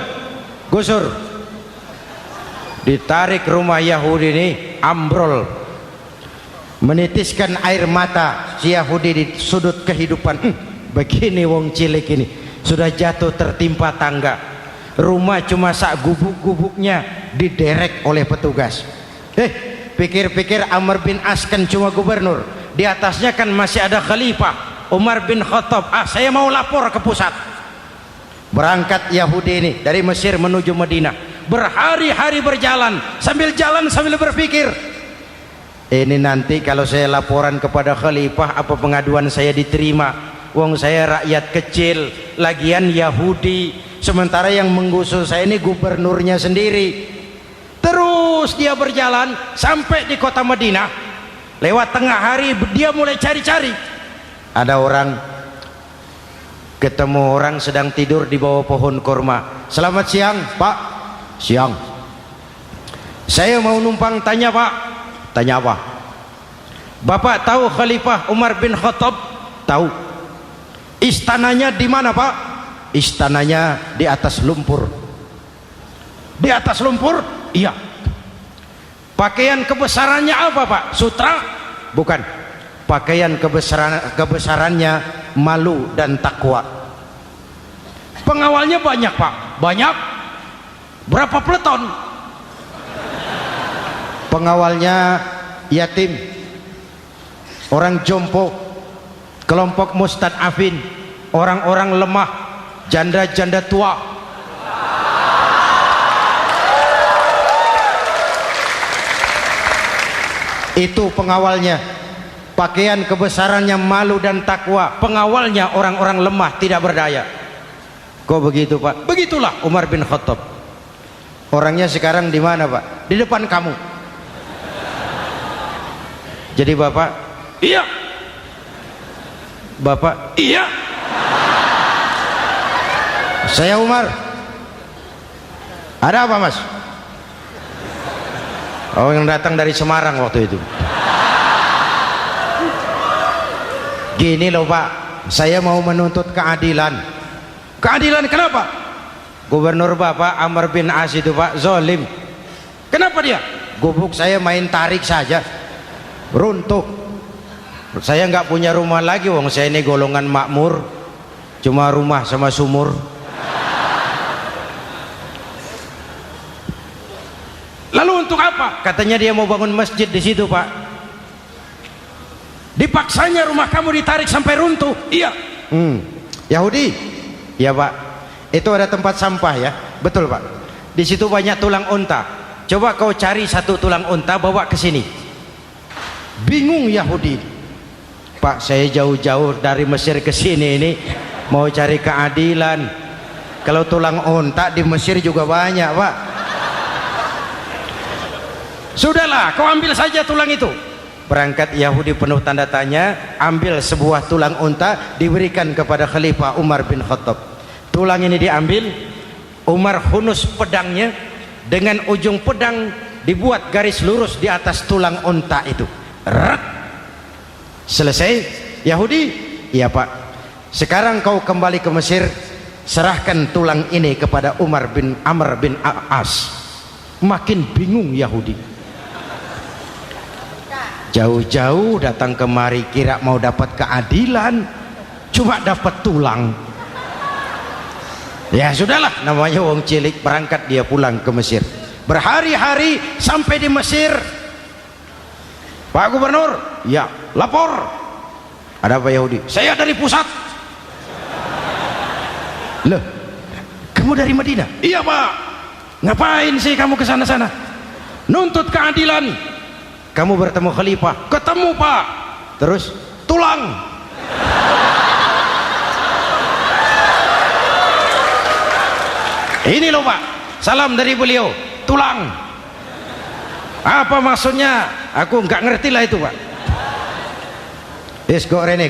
gusur. Ditarik rumah Yahudi ini, ambrol, menitiskan air mata si Yahudi di sudut kehidupan. Begini wong cilik ini sudah jatuh tertimpa tangga, rumah cuma sak gubuk-gubuknya diderek oleh petugas. Pikir-pikir Amr bin As kan cuma gubernur, di atasnya kan masih ada khalifah Umar bin Khattab. Saya mau lapor ke pusat. Berangkat Yahudi ini dari Mesir menuju Madinah, berhari-hari berjalan, sambil berpikir, ini nanti kalau saya laporan kepada khalifah, apa pengaduan saya diterima? Wong saya rakyat kecil, lagian Yahudi, sementara yang menggusur saya ini gubernurnya sendiri. Terus dia berjalan sampai di kota Madinah. Lewat tengah hari dia mulai cari-cari. Ada orang, ketemu orang sedang tidur di bawah pohon kurma. Selamat siang, Pak. Siang. Saya mau numpang tanya, Pak. Tanya apa? Bapak tahu Khalifah Umar bin Khattab? Tahu. Istananya di mana, Pak? Istananya di atas lumpur. Di atas lumpur? Iya. Pakaian kebesarannya apa, Pak? Sutra? Bukan. Pakaian kebesarannya malu dan takwa. Pengawalnya banyak, Pak. Banyak. Berapa peleton? Pengawalnya yatim, orang jompo, kelompok mustadafin, orang-orang lemah, janda-janda tua. Itu pengawalnya. Pakaian kebesarannya malu dan takwa. Pengawalnya orang-orang lemah, tidak berdaya. Kok begitu, Pak? Begitulah Umar bin Khattab. Orangnya sekarang di mana, Pak? Di depan kamu. Jadi Bapak, iya. Bapak, iya. Saya Umar. Ada apa, Mas? Oh, yang datang dari Semarang waktu itu. Gini loh, Pak, saya mau menuntut keadilan. Keadilan kenapa? Gubernur Bapak Amr bin As itu, Pak, zolim. Kenapa dia? Gubuk saya main tarik saja, runtuh. Saya nggak punya rumah lagi, wong saya ini golongan makmur, cuma rumah sama sumur. Lalu untuk apa? Katanya dia mau bangun masjid di situ, Pak. Dipaksanya rumah kamu ditarik sampai runtuh. Iya. Yahudi? Ya, Pak. Itu ada tempat sampah ya. Betul, Pak. Di situ banyak tulang unta. Coba kau cari satu tulang unta bawa ke sini. Bingung Yahudi. Pak, saya jauh-jauh dari Mesir ke sini ini mau cari keadilan. Kalau tulang unta di Mesir juga banyak, Pak. Sudahlah, kau ambil saja tulang itu. Berangkat Yahudi penuh tanda tanya, ambil sebuah tulang unta, diberikan kepada Khalifah Umar bin Khattab. Tulang ini diambil, Umar hunus pedangnya, dengan ujung pedang dibuat garis lurus di atas tulang unta itu. Rat. Selesai. Yahudi, iya Pak, sekarang kau kembali ke Mesir, serahkan tulang ini kepada Umar bin Amr bin As. Makin bingung Yahudi, jauh-jauh datang kemari kira mau dapat keadilan, cuma dapat tulang. Ya sudahlah, namanya wong cilik, berangkat dia pulang ke Mesir. Berhari-hari sampai di Mesir. Pak Gubernur, ya lapor. Ada apa Yahudi? Saya dari pusat. Loh, kamu dari Madinah? Iya Pak. Ngapain sih kamu ke sana-sana? Nuntut keadilan. Kamu bertemu Khalifah? Ketemu Pak. Terus tulang. Ini loh Pak, salam dari beliau, tulang. Apa maksudnya? Aku nggak ngerti lah itu Pak. Yes, go rene.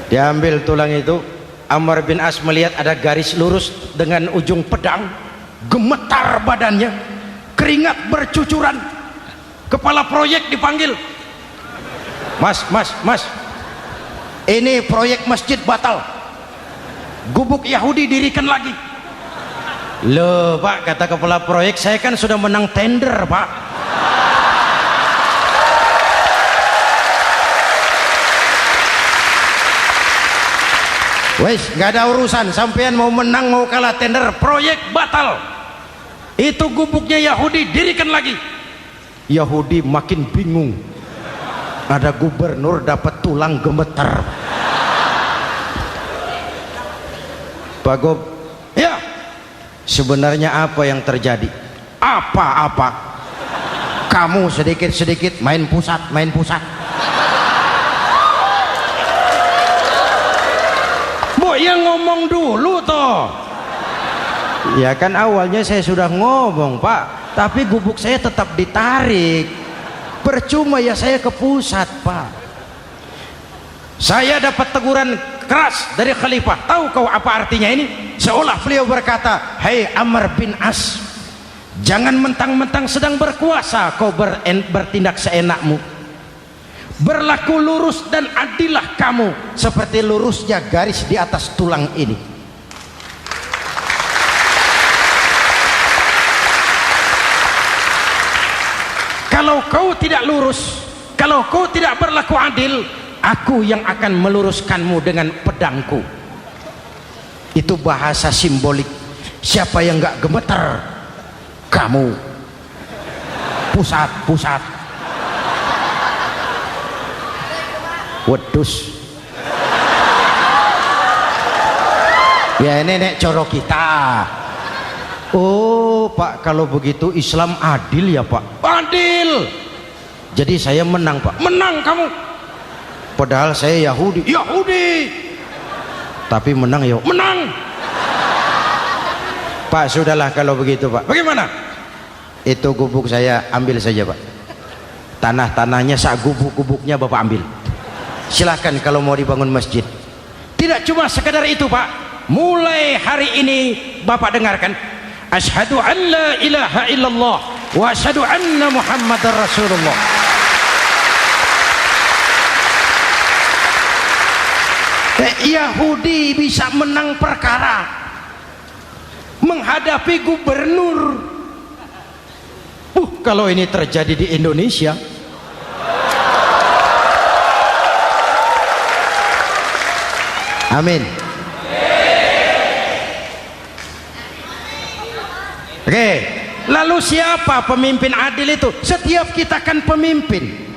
Diambil tulang itu, Amr bin As melihat ada garis lurus dengan ujung pedang, gemetar badannya, keringat bercucuran. Kepala proyek dipanggil. Mas, ini proyek masjid batal. Gubuk Yahudi dirikan lagi. Loh Pak, kata kepala proyek, saya kan sudah menang tender Pak. Wes, nggak ada urusan, sampean mau menang mau kalah tender, proyek batal. Itu gubuknya Yahudi dirikan lagi. Yahudi makin bingung, ada gubernur dapat tulang gemeter. Pak Gob, ya sebenarnya apa yang terjadi? Apa-apa, kamu sedikit-sedikit main pusat. Bu, yang ngomong dulu toh. Ya kan awalnya saya sudah ngomong Pak, tapi gubuk saya tetap ditarik. Percuma ya saya ke pusat Pak. Saya dapat teguran keras dari Khalifah. Tahu kau apa artinya ini? Seolah beliau berkata, "Hei Amr bin As, jangan mentang-mentang sedang berkuasa kau bertindak seenakmu. Berlaku lurus dan adillah kamu seperti lurusnya garis di atas tulang ini." Kalau kau tidak lurus, kalau kau tidak berlaku adil, aku yang akan meluruskanmu dengan pedangku. Itu bahasa simbolik. Siapa yang nggak gemeter? Kamu. Pusat. Wedus. Ya ini nek coro kita. Oh Pak, kalau begitu Islam adil ya Pak? Adil. Jadi saya menang Pak? Menang kamu. Padahal saya Yahudi. Tapi menang ya? Menang. Pak sudahlah kalau begitu Pak. Bagaimana? Itu gubuk saya ambil saja Pak. Tanah-tanahnya sak gubuk-gubuknya Bapak ambil. Silahkan kalau mau dibangun masjid. Tidak cuma sekedar itu Pak. Mulai hari ini Bapak dengarkan. Asyhadu an la ilaha illallah wa asyhadu anna Muhammadar Rasulullah. Yahudi bisa menang perkara menghadapi gubernur. Kalau ini terjadi di Indonesia, amin. Oke, lalu siapa pemimpin adil itu? Setiap kita kan pemimpin.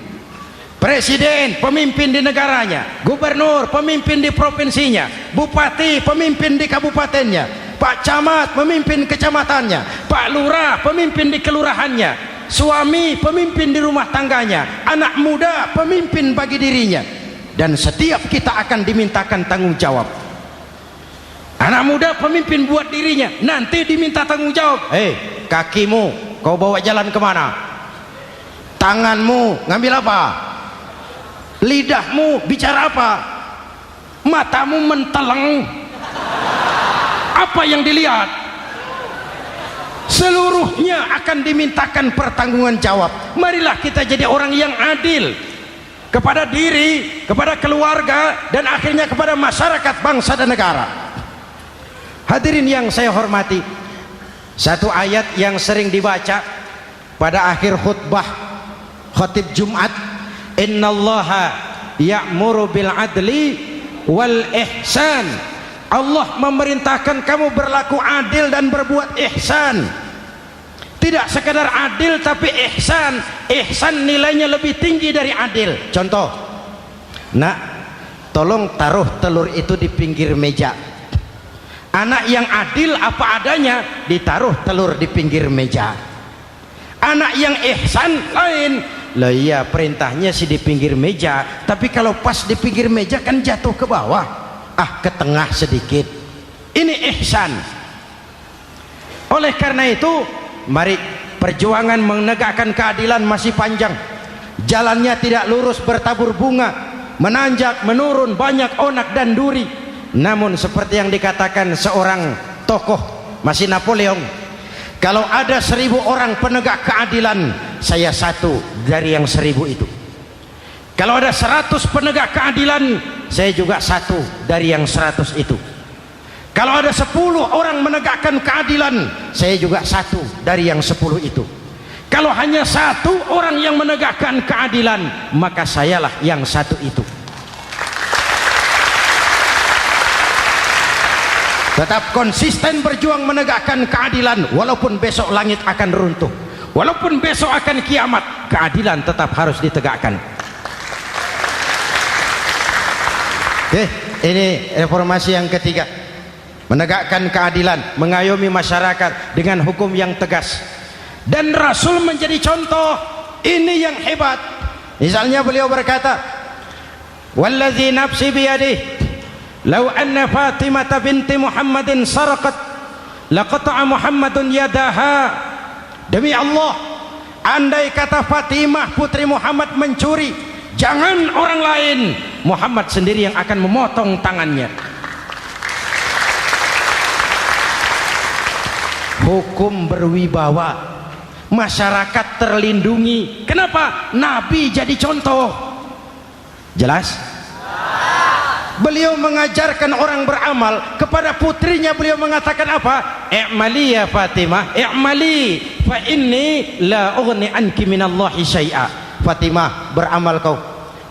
Presiden pemimpin di negaranya, gubernur pemimpin di provinsinya, bupati pemimpin di kabupatennya, Pak Camat pemimpin kecamatannya, Pak Lurah pemimpin di kelurahannya, suami pemimpin di rumah tangganya, anak muda pemimpin bagi dirinya. Dan setiap kita akan dimintakan tanggung jawab. Anak muda pemimpin buat dirinya, nanti diminta tanggung jawab. Kakimu kau bawa jalan kemana? Tanganmu ngambil apa? Lidahmu bicara apa? Matamu menteleng. Apa yang dilihat? Seluruhnya akan dimintakan pertanggungan jawab. Marilah kita jadi orang yang adil kepada diri, kepada keluarga, dan akhirnya kepada masyarakat, bangsa dan negara. Hadirin yang saya hormati, satu ayat yang sering dibaca pada akhir khutbah khatib Jumat, innallaha ya'muru bil adli wal ihsan. Allah memerintahkan kamu berlaku adil dan berbuat ihsan. Tidak sekadar adil tapi ihsan. Ihsan nilainya lebih tinggi dari adil. Contoh, nak, tolong taruh telur itu di pinggir meja. Anak yang adil apa adanya, ditaruh telur di pinggir meja. Anak yang ihsan lain. Lah iya, perintahnya sih di pinggir meja, tapi kalau pas di pinggir meja kan jatuh ke bawah, ke tengah sedikit. Ini ihsan. Oleh karena itu, mari, perjuangan menegakkan keadilan masih panjang. Jalannya tidak lurus, bertabur bunga, menanjak, menurun, banyak onak dan duri. Namun seperti yang dikatakan seorang tokoh, masih Napoleon, kalau ada 1000 orang penegak keadilan, saya satu dari yang 1000 itu. Kalau ada 100 penegak keadilan, saya juga satu dari yang 100 itu. Kalau ada 10 orang menegakkan keadilan, saya juga satu dari yang 10 itu. Kalau hanya 1 orang yang menegakkan keadilan, maka sayalah yang 1 itu. Tetap konsisten berjuang menegakkan keadilan, walaupun besok langit akan runtuh, walaupun besok akan kiamat, keadilan tetap harus ditegakkan. Oke, ini reformasi yang ketiga, menegakkan keadilan, mengayomi masyarakat dengan hukum yang tegas. Dan Rasul menjadi contoh. Ini yang hebat. Misalnya beliau berkata, wallazi nafsi biyadihi lau anna Fatimah binti Muhammadin saraqat laqata'a Muhammadun yadaha. Demi Allah, andai kata Fatimah putri Muhammad mencuri, jangan orang lain, Muhammad sendiri yang akan memotong tangannya. Hukum berwibawa, masyarakat terlindungi. Kenapa? Nabi jadi contoh. Jelas? Beliau mengajarkan orang beramal. Kepada putrinya beliau mengatakan apa? I'mali ya Fatimah, i'mali fa inni la ughni anki minallahi syai'a. Fatimah, beramal kau.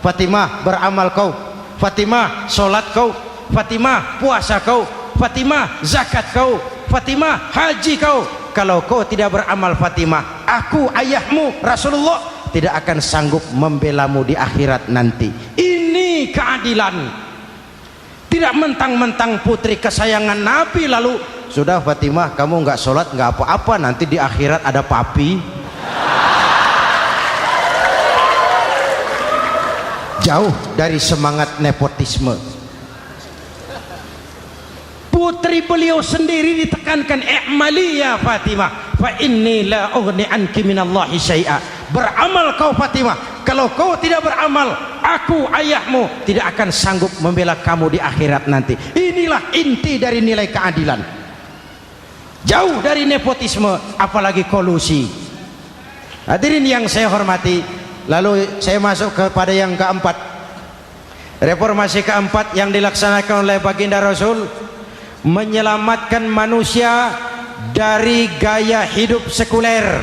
Fatimah, beramal kau. Fatimah, solat kau. Fatimah, puasa kau. Fatimah, zakat kau. Fatimah, haji kau. Kalau kau tidak beramal Fatimah, aku ayahmu Rasulullah tidak akan sanggup membelamu di akhirat nanti. Ini keadilan. Tidak mentang-mentang putri kesayangan Nabi lalu sudah Fatimah kamu nggak sholat nggak apa-apa, nanti di akhirat ada papi. Jauh dari semangat nepotisme. Putri beliau sendiri ditekankan, i'mali ya Fatimah fa inni la ughni anki minallahi syai'a. Beramal kau Fatimah, kalau kau tidak beramal, aku ayahmu tidak akan sanggup membela kamu di akhirat nanti. Inilah inti dari nilai keadilan. Jauh dari nepotisme, apalagi kolusi. Hadirin yang saya hormati, lalu saya masuk kepada yang keempat. Reformasi keempat yang dilaksanakan oleh baginda Rasul, menyelamatkan manusia dari gaya hidup sekuler,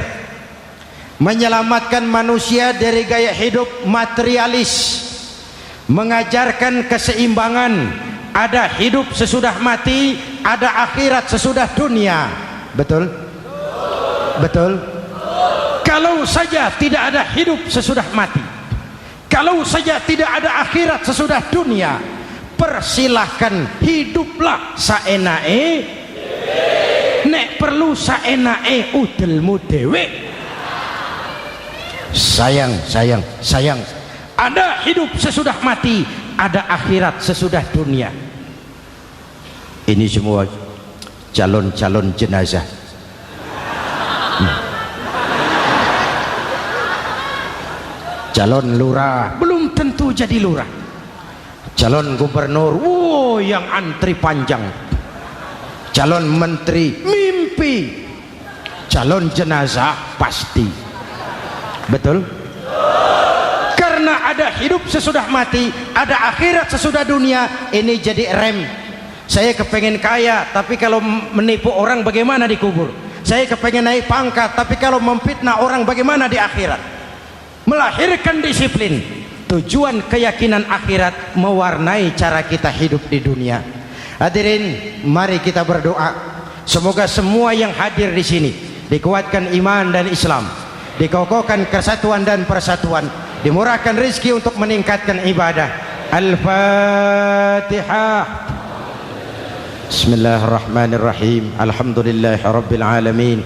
menyelamatkan manusia dari gaya hidup materialis, mengajarkan keseimbangan. Ada hidup sesudah mati, ada akhirat sesudah dunia. Betul? Betul? Kalau saja tidak ada hidup sesudah mati, kalau saja tidak ada akhirat sesudah dunia, persilahkan hiduplah saenae, nek perlu saenae udelmu dewe. Sayang. Ada hidup sesudah mati, ada akhirat sesudah dunia. Ini semua calon-calon jenazah. calon lurah belum tentu jadi lurah, calon gubernur yang antri panjang, calon menteri mimpi, calon jenazah pasti. Betul? Karena ada hidup sesudah mati, ada akhirat sesudah dunia. Ini jadi rem. Saya kepengen kaya, tapi kalau menipu orang bagaimana dikubur? Saya kepengen naik pangkat, tapi kalau memfitnah orang bagaimana di akhirat? Melahirkan disiplin. Tujuan keyakinan akhirat mewarnai cara kita hidup di dunia. Hadirin, mari kita berdoa. Semoga semua yang hadir di sini dikuatkan iman dan Islam, dikokohkan kesatuan dan persatuan, dimurahkan rezeki untuk meningkatkan ibadah. Al-Fatihah. Bismillahirrahmanirrahim. Alhamdulillahirabbil alamin.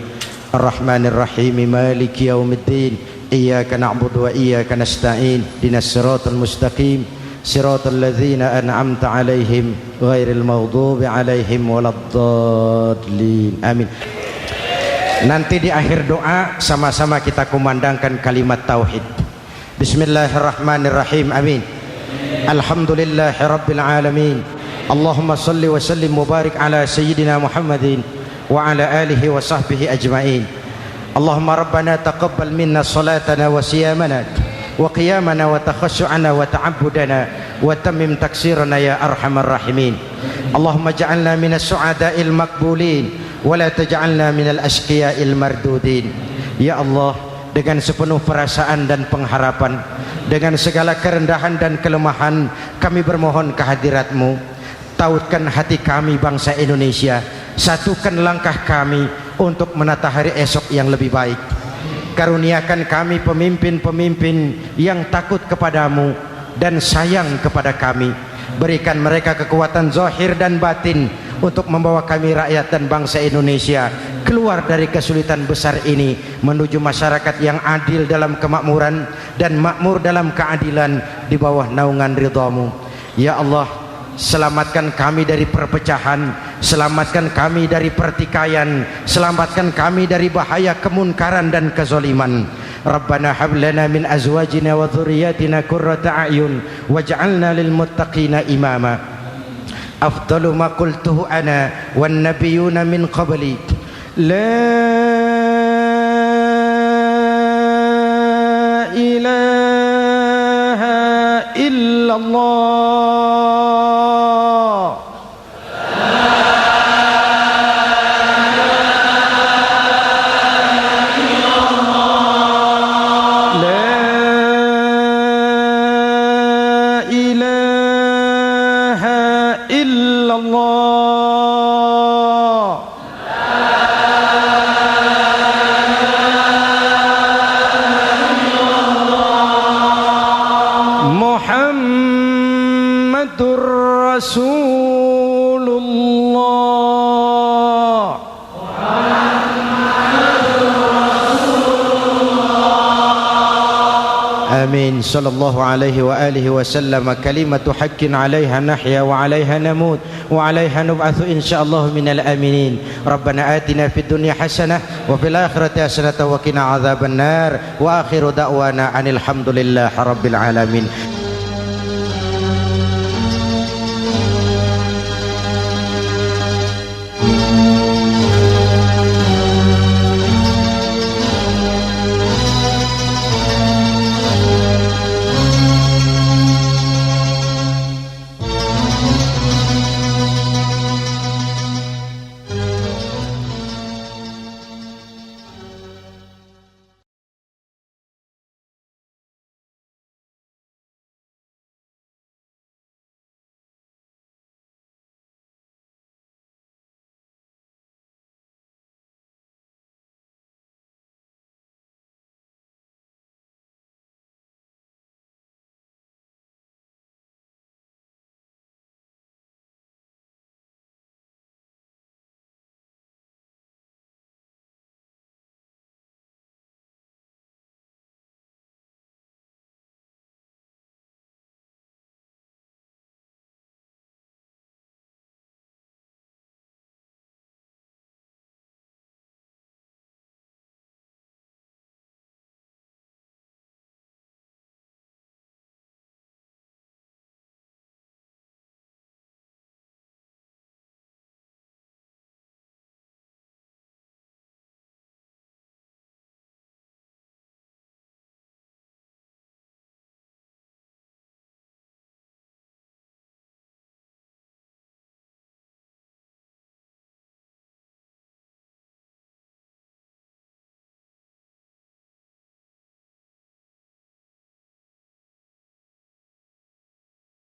Arrahmanirrahim. Maliki yaumiddin. Iyyaka na'budu wa iyyaka nasta'in. Ihdinas siratal mustaqim. Siratal ladzina an'amta 'alaihim ghairil maghdubi 'alaihim waladdallin. Amin. Nanti di akhir doa sama-sama kita kumandangkan kalimat tauhid. Bismillahirrahmanirrahim. Amin. Alhamdulillahirabbil alamin. Allahumma salli wa sallim mubarik ala sayyidina Muhammadin wa ala alihi wa sahbihi ajma'in. Allahumma rabbana taqabbal minna salatana wa siyamana wa qiyamana wa takhashu'ana wa ta'abbudana wa tammim taksirana ya arhamar rahimin. Allahumma ja'alna minas su'ada'il maqbulin wa la taj'alna minal ashqiya'il mardudin. Ya Allah, dengan sepenuh perasaan dan pengharapan, dengan segala kerendahan dan kelemahan, kami bermohon kehadirat-Mu. Tautkan hati kami bangsa Indonesia, satukan langkah kami untuk menata hari esok yang lebih baik. Karuniakan kami pemimpin-pemimpin yang takut kepadamu dan sayang kepada kami. Berikan mereka kekuatan zahir dan batin untuk membawa kami rakyat dan bangsa Indonesia keluar dari kesulitan besar ini menuju masyarakat yang adil dalam kemakmuran dan makmur dalam keadilan di bawah naungan ridha-Mu. Ya Allah, selamatkan kami dari perpecahan, selamatkan kami dari pertikaian, selamatkan kami dari bahaya kemunkaran dan kezaliman. Rabbana hab lana min azwajina wa dhurriyyatina qurrata a'yun waj'alna lil muttaqina imama. Afdalu ma qultuhu ana wan nabiyyuna min qabli la ilaha illallah. آمين. صلى الله عليه وآله وسلم. كلمة حق عليها نحيا وعليها نموت وعليها نبعث إن شاء الله من الآمنين. ربنا آتنا في الدنيا حسنة وفي الآخرة حسنة وقنا عذاب النار وآخر دعوانا أن الحمد لله رب العالمين.